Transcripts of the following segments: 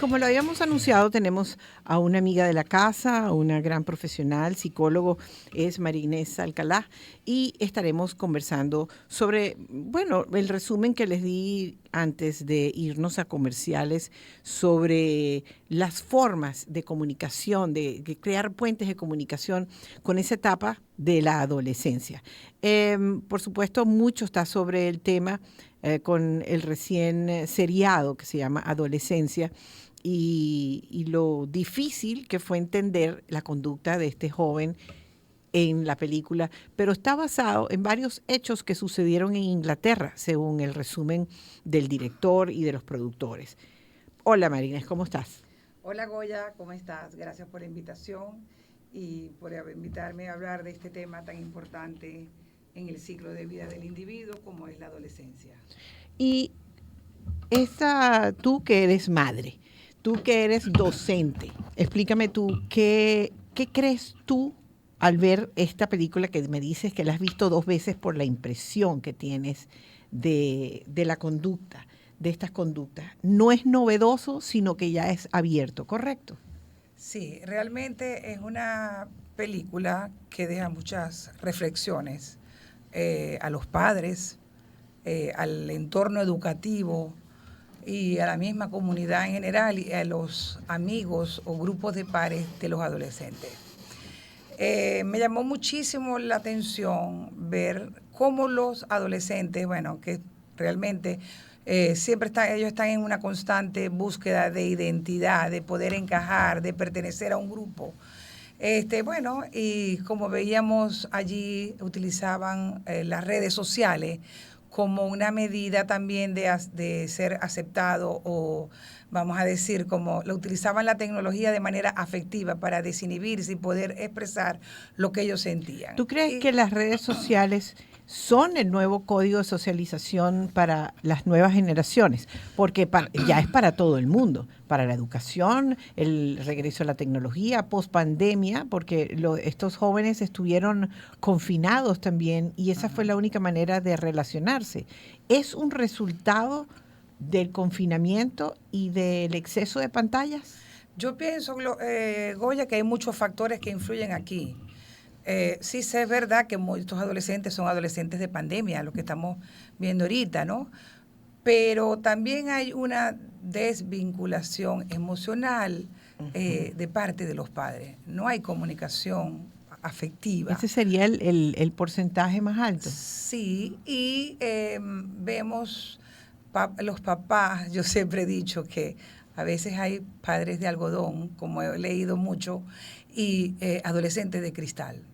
Como lo habíamos anunciado, tenemos a una amiga de la casa, una gran profesional, psicólogo, es María Inés Alcalá, y estaremos conversando sobre, bueno, el resumen que les di antes de irnos a comerciales sobre las formas de comunicación, de crear puentes de comunicación con esa etapa de la adolescencia. Por supuesto, mucho está sobre el tema con el recién seriado que se llama Adolescencia, y lo difícil que fue entender la conducta de este joven en la película, pero está basado en varios hechos que sucedieron en Inglaterra, según el resumen del director y de los productores. Hola Marines, ¿cómo estás? Hola Goya, ¿cómo estás? Gracias por la invitación y por invitarme a hablar de este tema tan importante en el ciclo de vida del individuo como es la adolescencia. Y tú que eres madre, tú que eres docente, explícame tú, ¿qué crees tú al ver esta película que me dices que la has visto 2 veces por la impresión que tienes de la conducta, de estas conductas? No es novedoso, sino que ya es abierto, ¿correcto? Sí, realmente es una película que deja muchas reflexiones a los padres, al entorno educativo y a la misma comunidad en general y a los amigos o grupos de pares de los adolescentes. Me llamó muchísimo la atención ver cómo los adolescentes, bueno, que realmente ellos están en una constante búsqueda de identidad, de poder encajar, de pertenecer a un grupo. Bueno, y como veíamos allí, utilizaban las redes sociales como una medida también de ser aceptado o, vamos a decir, como lo utilizaban la tecnología de manera afectiva para desinhibirse y poder expresar lo que ellos sentían. ¿Tú crees que las redes sociales son el nuevo código de socialización para las nuevas generaciones? Porque ya es para todo el mundo, para la educación, el regreso a la tecnología, post-pandemia, porque estos jóvenes estuvieron confinados también y esa fue la única manera de relacionarse. ¿Es un resultado del confinamiento y del exceso de pantallas? Yo pienso, Goya, que hay muchos factores que influyen aquí. Sí, es verdad que estos adolescentes son adolescentes de pandemia, lo que estamos viendo ahorita, ¿no? Pero también hay una desvinculación emocional de parte de los padres. No hay comunicación afectiva. Ese sería el porcentaje más alto. Sí, y vemos los papás, yo siempre he dicho que a veces hay padres de algodón, como he leído mucho, y adolescentes de cristal.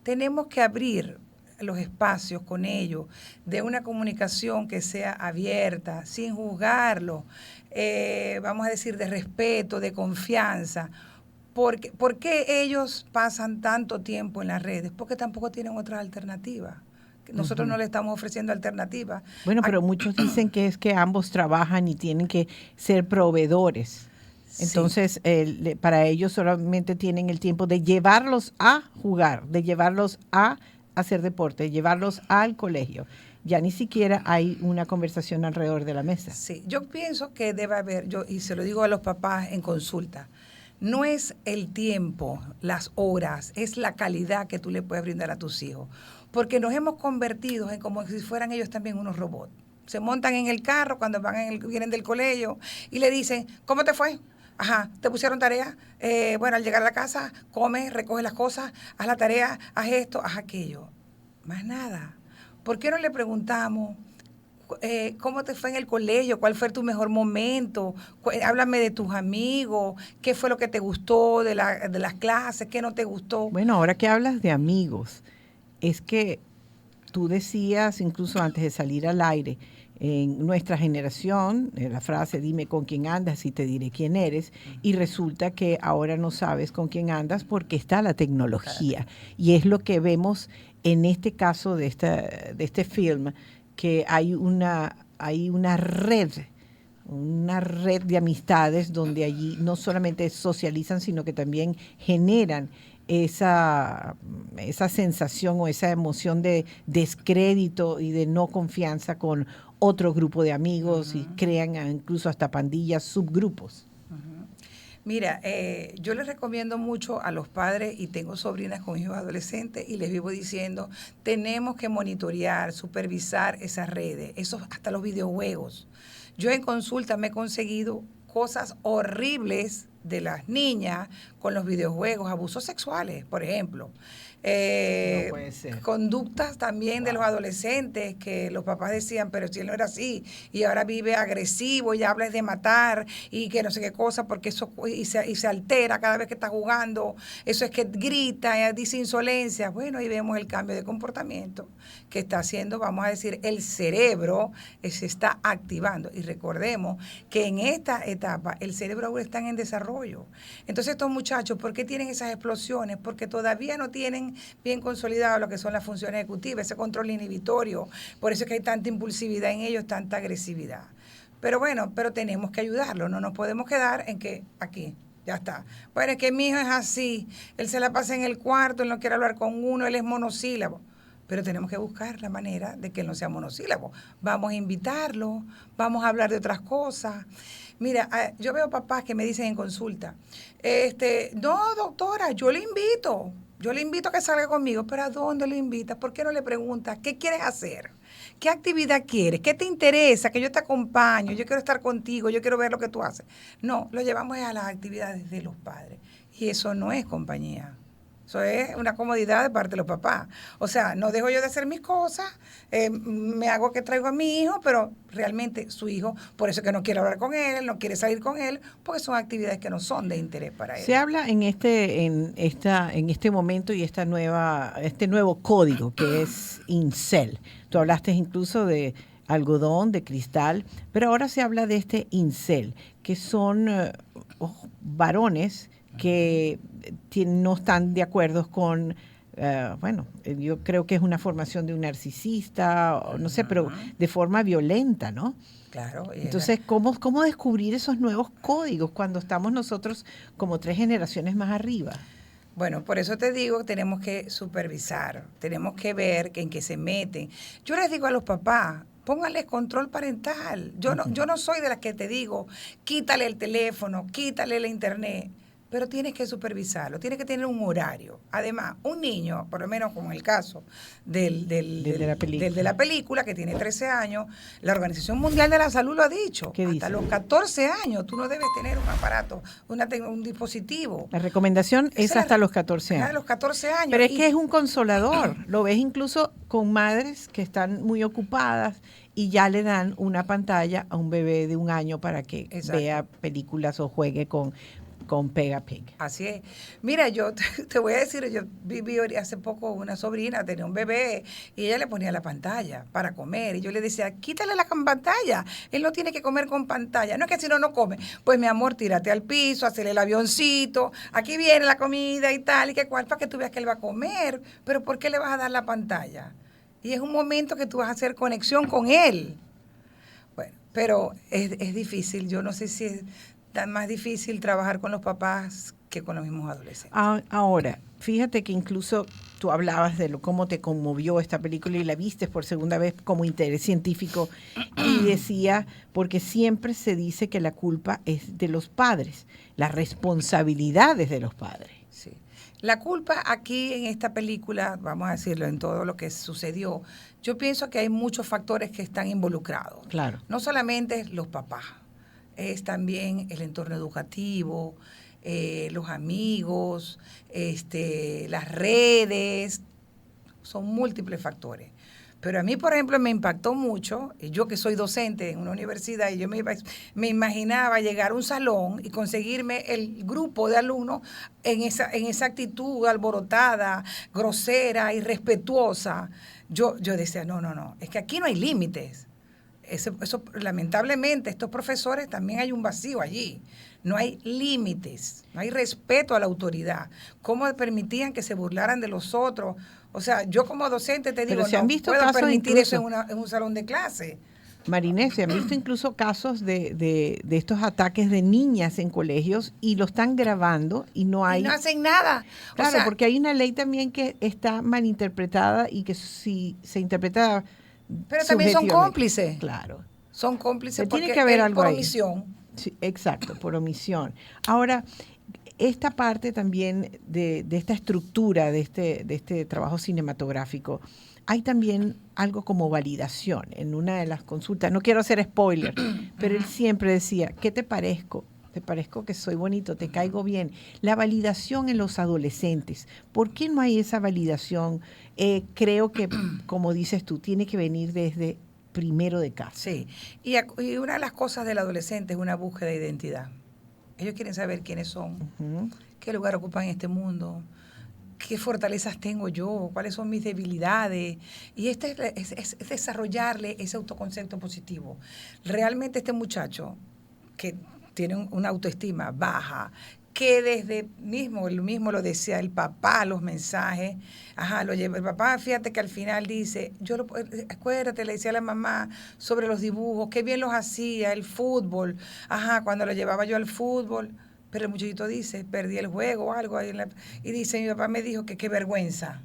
Tenemos que abrir los espacios con ellos, de una comunicación que sea abierta, sin juzgarlo, vamos a decir, de respeto, de confianza. ¿Por qué ellos pasan tanto tiempo en las redes? Porque tampoco tienen otras alternativas. Nosotros no Ujú. le estamos ofreciendo alternativas. Bueno, pero muchos dicen que es que ambos trabajan y tienen que ser proveedores. Sí, Entonces, para ellos solamente tienen el tiempo de llevarlos a jugar, de llevarlos a hacer deporte, de llevarlos al colegio. Ya ni siquiera hay una conversación alrededor de la mesa. sí. Yo pienso que debe haber, y se lo digo a los papás en consulta, no es el tiempo, las horas, es la calidad que tú le puedes brindar a tus hijos. Porque nos hemos convertido en como si fueran ellos también unos robots. Se montan en el carro cuando vienen del colegio y le dicen, ¿cómo te fue? Ajá, te pusieron tarea. Bueno, al llegar a la casa, come, recoge las cosas, haz la tarea, haz esto, haz aquello. Más nada. ¿Por qué no le preguntamos cómo te fue en el colegio? ¿Cuál fue tu mejor momento? Háblame de tus amigos. ¿Qué fue lo que te gustó de las clases? ¿Qué no te gustó? Bueno, ahora que hablas de amigos, es que tú decías, incluso antes de salir al aire, en nuestra generación, la frase dime con quién andas y te diré quién eres, y resulta que ahora no sabes con quién andas porque está la tecnología. Y es lo que vemos en este caso de este film, que hay una red de amistades donde allí no solamente socializan, sino que también generan esa sensación o esa emoción de descrédito y de no confianza con otro grupo de amigos y crean incluso hasta pandillas, subgrupos. Mira, yo les recomiendo mucho a los padres, y tengo sobrinas con hijos adolescentes, y les vivo diciendo, tenemos que monitorear, supervisar esas redes, esos, hasta los videojuegos. Yo en consulta me he conseguido cosas horribles de las niñas con los videojuegos, abusos sexuales, por ejemplo. No puede ser. Conductas también de los adolescentes que los papás decían, pero si él no era así, y ahora vive agresivo y habla de matar y que no sé qué cosa, porque eso y se altera cada vez que está jugando, eso es que grita, dice insolencia. Bueno, ahí vemos el cambio de comportamiento que está haciendo, vamos a decir, el cerebro se está activando. Y recordemos que en esta etapa el cerebro aún está en desarrollo. Entonces estos muchachos, ¿por qué tienen esas explosiones? Porque todavía no tienen bien consolidado lo que son las funciones ejecutivas, ese control inhibitorio. Por eso es que hay tanta impulsividad en ellos, tanta agresividad. Pero bueno, pero tenemos que ayudarlo, no nos podemos quedar en que aquí, ya está. Bueno, es que mi hijo es así, él se la pasa en el cuarto, él no quiere hablar con uno, él es monosílabo. Pero tenemos que buscar la manera de que él no sea monosílabo. Vamos a invitarlo, vamos a hablar de otras cosas. Mira, yo veo papás que me dicen en consulta, no, doctora, yo le invito a que salga conmigo, pero ¿a dónde lo invitas? ¿Por qué no le preguntas qué quieres hacer? ¿Qué actividad quieres? ¿Qué te interesa? Que yo te acompaño, yo quiero estar contigo, yo quiero ver lo que tú haces. No, lo llevamos a las actividades de los padres. Y eso no es compañía. Eso es una comodidad de parte de los papás. O sea, no dejo yo de hacer mis cosas, me hago que traigo a mi hijo, pero realmente su hijo, por eso es que no quiere hablar con él, no quiere salir con él, porque son actividades que no son de interés para él. Se habla en este momento y este nuevo código que es Incel. Tú hablaste incluso de algodón, de cristal, pero ahora se habla de este Incel, que son varones que no están de acuerdo con, yo creo que es una formación de un narcisista, o no sé, pero de forma violenta, ¿no? Claro. Entonces, ¿cómo descubrir esos nuevos códigos cuando estamos nosotros como 3 generaciones más arriba? Bueno, por eso te digo, tenemos que supervisar, tenemos que ver en qué se meten. Yo les digo a los papás, pónganles control parental. Yo no soy de las que te digo, quítale el teléfono, quítale la internet, pero tienes que supervisarlo, tienes que tener un horario. Además, un niño, por lo menos como en el caso del de la película, que tiene 13 años, la Organización Mundial de la Salud lo ha dicho. ¿Qué dice? Hasta los 14 años tú no debes tener un aparato, un dispositivo. La recomendación es hasta los 14 años. Hasta los 14 años. Pero es que es un consolador. Lo ves incluso con madres que están muy ocupadas y ya le dan una pantalla a un bebé de 1 año para que vea películas o juegue con Pega Pig. Así es. Mira, yo te voy a decir, yo viví hace poco una sobrina, tenía un bebé, y ella le ponía la pantalla para comer, y yo le decía, quítale la pantalla, él no tiene que comer con pantalla, no es que si no, no come. Pues mi amor, tírate al piso, hazle el avioncito, aquí viene la comida y tal, y que cual, para que tú veas que él va a comer, pero ¿por qué le vas a dar la pantalla? Y es un momento que tú vas a hacer conexión con él. Bueno, pero es difícil, yo no sé si es tan más difícil trabajar con los papás que con los mismos adolescentes. Ahora, fíjate que incluso tú hablabas de cómo te conmovió esta película y la viste por segunda vez como interés científico y decía, porque siempre se dice que la culpa es de los padres, la responsabilidad es de los padres. Sí. La culpa aquí en esta película, vamos a decirlo, en todo lo que sucedió, yo pienso que hay muchos factores que están involucrados. Claro. No solamente los papás, es también el entorno educativo, los amigos, las redes, son múltiples factores. Pero a mí, por ejemplo, me impactó mucho, yo que soy docente en una universidad, y yo me imaginaba llegar a un salón y conseguirme el grupo de alumnos en esa actitud alborotada, grosera, irrespetuosa. Yo decía, no, es que aquí no hay límites. Eso, lamentablemente, estos profesores también hay un vacío allí. No hay límites, no hay respeto a la autoridad. ¿Cómo permitían que se burlaran de los otros? O sea, yo como docente te digo, no puedo permitir eso en un salón de clase. Marinés, se han visto incluso casos de estos ataques de niñas en colegios y lo están grabando y no hacen nada. Claro, o sea, porque hay una ley también que está malinterpretada y que si se interpreta. Pero también son cómplices. Claro. Son cómplices porque tiene que haber algo por ahí. omisión. Sí, exacto, por omisión. Ahora, esta parte también de esta estructura, de este trabajo cinematográfico, hay también algo como validación. En una de las consultas, no quiero hacer spoiler, pero él siempre decía, ¿qué te parezco? ¿Te parezco que soy bonito? ¿Te caigo bien? La validación en los adolescentes. ¿Por qué no hay esa validación? Creo que, como dices tú, tiene que venir desde primero de casa. Sí, y una de las cosas del adolescente es una búsqueda de identidad. Ellos quieren saber quiénes son, qué lugar ocupan en este mundo, qué fortalezas tengo yo, cuáles son mis debilidades. Y es desarrollarle ese autoconcepto positivo. Realmente este muchacho que tiene una autoestima baja, que desde él mismo lo decía, el papá, los mensajes, lo lleva, el papá, fíjate que al final dice, acuérdate, le decía a la mamá sobre los dibujos, qué bien los hacía, el fútbol, cuando lo llevaba yo al fútbol, pero el muchachito dice, perdí el juego o algo, y dice, mi papá me dijo que qué vergüenza.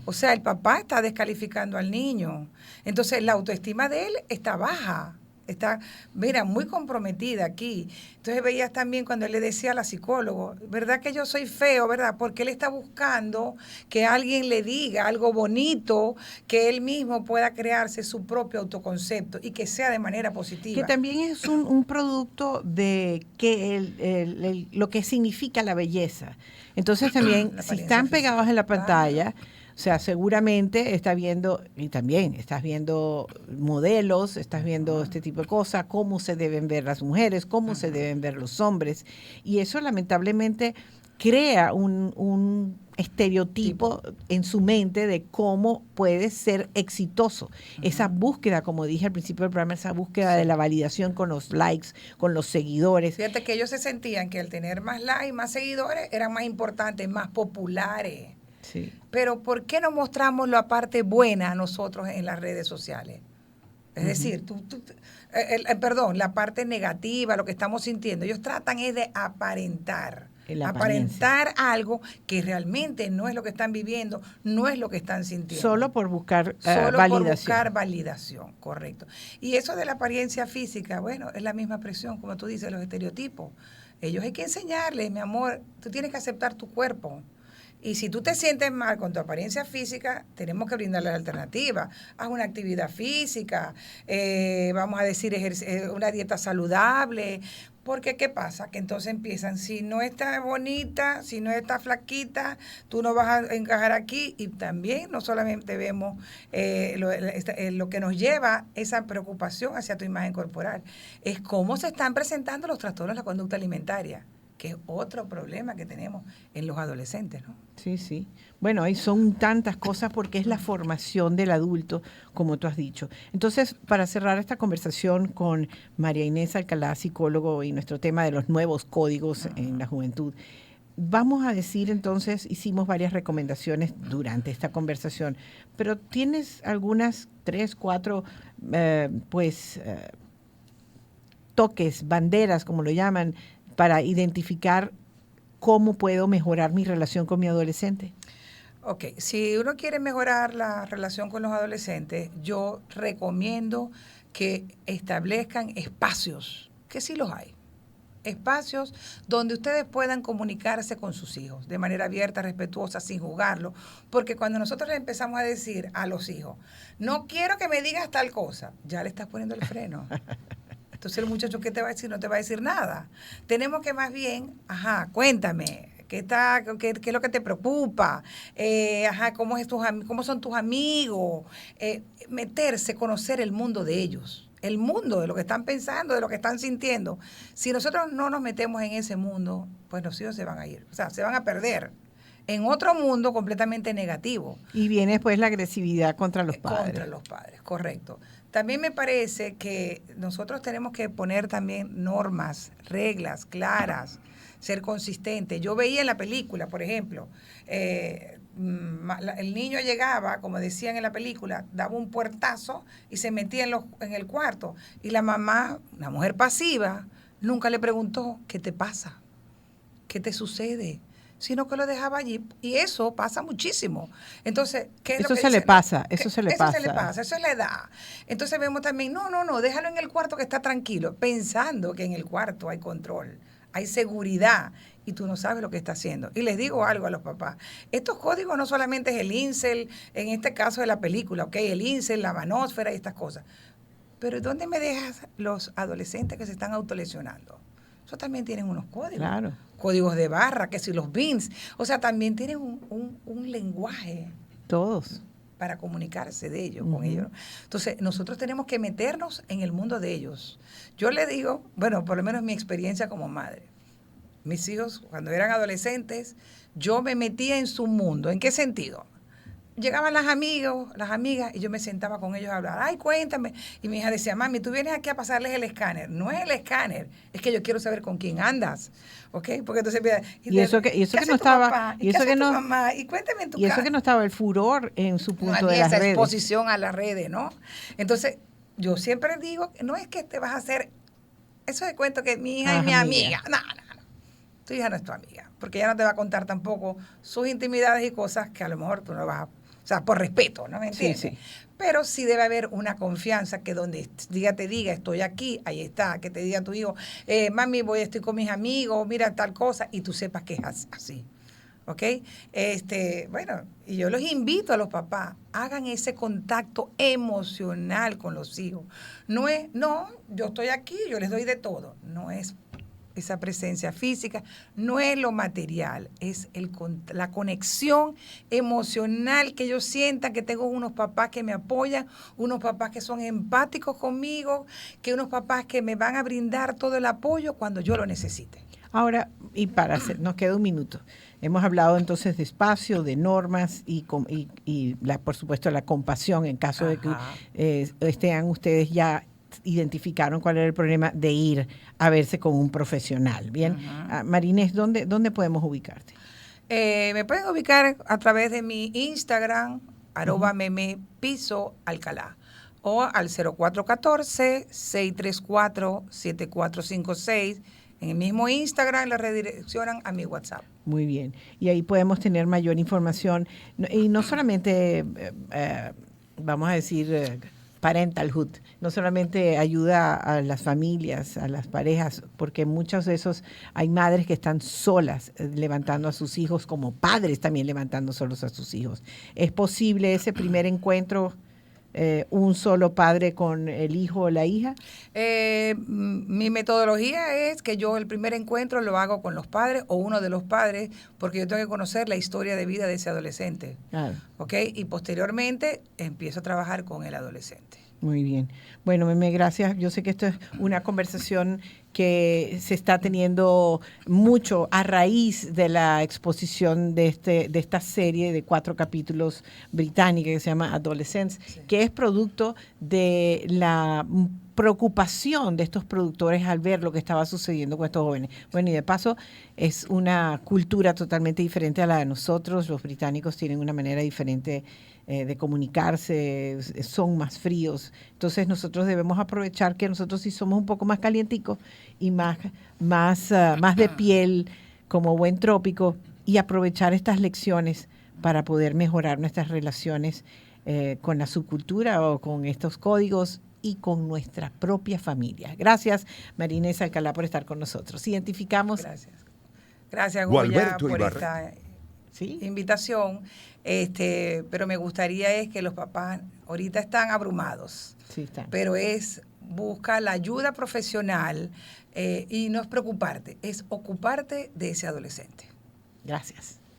O sea, el papá está descalificando al niño. Entonces, la autoestima de él está baja. Está, mira, muy comprometida aquí. Entonces veías también cuando él le decía a la psicóloga, ¿verdad que yo soy feo, verdad? Porque él está buscando que alguien le diga algo bonito, que él mismo pueda crearse su propio autoconcepto y que sea de manera positiva. Que también es un producto de lo que significa la belleza. Entonces también, si están pegados en la pantalla, o sea, seguramente está viendo, y también estás viendo modelos, estás viendo este tipo de cosas, cómo se deben ver las mujeres, cómo se deben ver los hombres. Y eso lamentablemente crea un estereotipo en su mente de cómo puede ser exitoso. Esa búsqueda, como dije al principio del programa, esa búsqueda de la validación con los likes, con los seguidores. Fíjate que ellos se sentían que al tener más likes, más seguidores, eran más importantes, más populares. Sí. Pero ¿por qué no mostramos la parte buena nosotros en las redes sociales? Es decir, la parte negativa, lo que estamos sintiendo. Ellos tratan es de aparentar algo que realmente no es lo que están viviendo, no es lo que están sintiendo. Solo por buscar validación. Por buscar validación, correcto. Y eso de la apariencia física, bueno, es la misma presión, como tú dices, los estereotipos. Ellos hay que enseñarles, mi amor, tú tienes que aceptar tu cuerpo. Y si tú te sientes mal con tu apariencia física, tenemos que brindarle alternativas. Haz una actividad física, vamos a decir, una dieta saludable. Porque, ¿qué pasa? Que entonces empiezan, si no está bonita, si no está flaquita, tú no vas a encajar aquí. Y también no solamente vemos lo que nos lleva esa preocupación hacia tu imagen corporal, es cómo se están presentando los trastornos de la conducta alimentaria, que es otro problema que tenemos en los adolescentes, ¿no? Sí, sí. Bueno, ahí son tantas cosas porque es la formación del adulto, como tú has dicho. Entonces, para cerrar esta conversación con María Inés Alcalá, psicólogo, y nuestro tema de los nuevos códigos en la juventud, vamos a decir entonces, hicimos varias recomendaciones durante esta conversación, pero tienes algunas 3, 4, toques, banderas, como lo llaman, para identificar cómo puedo mejorar mi relación con mi adolescente. Ok, si uno quiere mejorar la relación con los adolescentes, yo recomiendo que establezcan espacios, que sí los hay. Espacios donde ustedes puedan comunicarse con sus hijos de manera abierta, respetuosa, sin juzgarlo. Porque cuando nosotros le empezamos a decir a los hijos, no quiero que me digas tal cosa, ya le estás poniendo el freno. Entonces el muchacho, ¿qué te va a decir? No te va a decir nada. Tenemos que más bien, cuéntame, ¿qué es lo que te preocupa? ¿Cómo son tus amigos? Meterse, conocer el mundo de ellos, el mundo de lo que están pensando, de lo que están sintiendo. Si nosotros no nos metemos en ese mundo, pues los hijos se van a ir, o sea, se van a perder en otro mundo completamente negativo. Y viene después la agresividad contra los padres. Contra los padres, correcto. También me parece que nosotros tenemos que poner también normas, reglas claras, ser consistentes. Yo veía en la película, por ejemplo, el niño llegaba, como decían en la película, daba un puertazo y se metía en el cuarto. Y la mamá, una mujer pasiva, nunca le preguntó, ¿qué te pasa? ¿Qué te sucede? sino que lo dejaba allí. Y eso pasa muchísimo. Entonces, ¿qué es Eso lo que se le dice? pasa, Que eso se le eso pasa. se le pasa, eso es la edad. Entonces vemos también, no, déjalo en el cuarto que está tranquilo, pensando que en el cuarto hay control, hay seguridad, y tú no sabes lo que está haciendo. Y les digo algo a los papás, estos códigos no solamente es el incel, en este caso de la película, ¿ok? El incel, la manósfera y estas cosas. Pero ¿dónde me dejas los adolescentes que se están autolesionando? Eso también tienen unos códigos. Claro. Códigos de barra, que si los bins. O sea, también tienen un lenguaje Todos. para comunicarse de ellos, Ujú. con ellos. Entonces, nosotros tenemos que meternos en el mundo de ellos. Yo le digo, bueno, por lo menos mi experiencia como madre. Mis hijos, cuando eran adolescentes, yo me metía en su mundo. ¿En qué sentido? Llegaban las amigas, y yo me sentaba con ellos a hablar. Ay, cuéntame. Y mi hija decía, mami, tú vienes aquí a pasarles el escáner. No es el escáner, es que yo quiero saber con quién andas. ¿Ok? Porque entonces, y eso que ¿qué no estaba, papá? y ¿Qué eso hace que tu no, mamá? Y cuéntame en tu y eso casa. que no estaba el furor en su No punto de había las esa redes. exposición a las redes, ¿no? Entonces, yo siempre digo, no es que te vas a hacer, eso de cuento que mi hija es mi amiga. No. Tu hija no es tu amiga, porque ella no te va a contar tampoco sus intimidades y cosas que a lo mejor tú no vas a, o sea, por respeto, ¿no me entiendes? Sí. Pero sí debe haber una confianza que donde te diga, estoy aquí, ahí está, que te diga tu hijo, mami, estoy con mis amigos, mira tal cosa, y tú sepas que es así. ¿Ok? Bueno, y yo los invito a los papás, hagan ese contacto emocional con los hijos. No es, yo estoy aquí, yo les doy de todo. No es esa presencia física, no es lo material, es la conexión emocional que yo sienta que tengo unos papás que me apoyan, unos papás que son empáticos conmigo, que unos papás que me van a brindar todo el apoyo cuando yo lo necesite. Ahora, y nos queda un minuto. Hemos hablado entonces de espacio, de normas y por supuesto, la compasión en caso de que estén ustedes ya identificaron cuál era el problema de ir a verse con un profesional. Bien, Marinés, ¿dónde podemos ubicarte? Me pueden ubicar a través de mi Instagram, @meme_piso_alcalá, o al 0414-634-7456. En el mismo Instagram la redireccionan a mi WhatsApp. Muy bien. Y ahí podemos tener mayor información. Y no solamente, vamos a decir, parentalhood, no solamente ayuda a las familias, a las parejas, porque muchos de esos, hay madres que están solas levantando a sus hijos, como padres también levantando solos a sus hijos. ¿Es posible ese primer encuentro? ¿Un solo padre con el hijo o la hija? Mi metodología es que yo el primer encuentro lo hago con los padres o uno de los padres, porque yo tengo que conocer la historia de vida de ese adolescente. Claro. ¿Ok? Y posteriormente empiezo a trabajar con el adolescente. Muy bien. Bueno, Meme, gracias. Yo sé que esto es una conversación que se está teniendo mucho a raíz de la exposición de esta serie de 4 capítulos británica que se llama Adolescence, sí, que es producto de la preocupación de estos productores al ver lo que estaba sucediendo con estos jóvenes. Bueno, y de paso es una cultura totalmente diferente a la de nosotros. Los británicos tienen una manera diferente de comunicarse, son más fríos. Entonces nosotros debemos aprovechar que nosotros sí somos un poco más calienticos y más de piel como buen trópico, y aprovechar estas lecciones para poder mejorar nuestras relaciones con la subcultura o con estos códigos y con nuestra propia familia. Gracias, Marinés Alcalá, por estar con nosotros. Identificamos. Gracias, Goya, por esta invitación. Pero me gustaría es que los papás ahorita están abrumados, sí, están, pero busca la ayuda profesional y no es preocuparte, es ocuparte de ese adolescente. Gracias.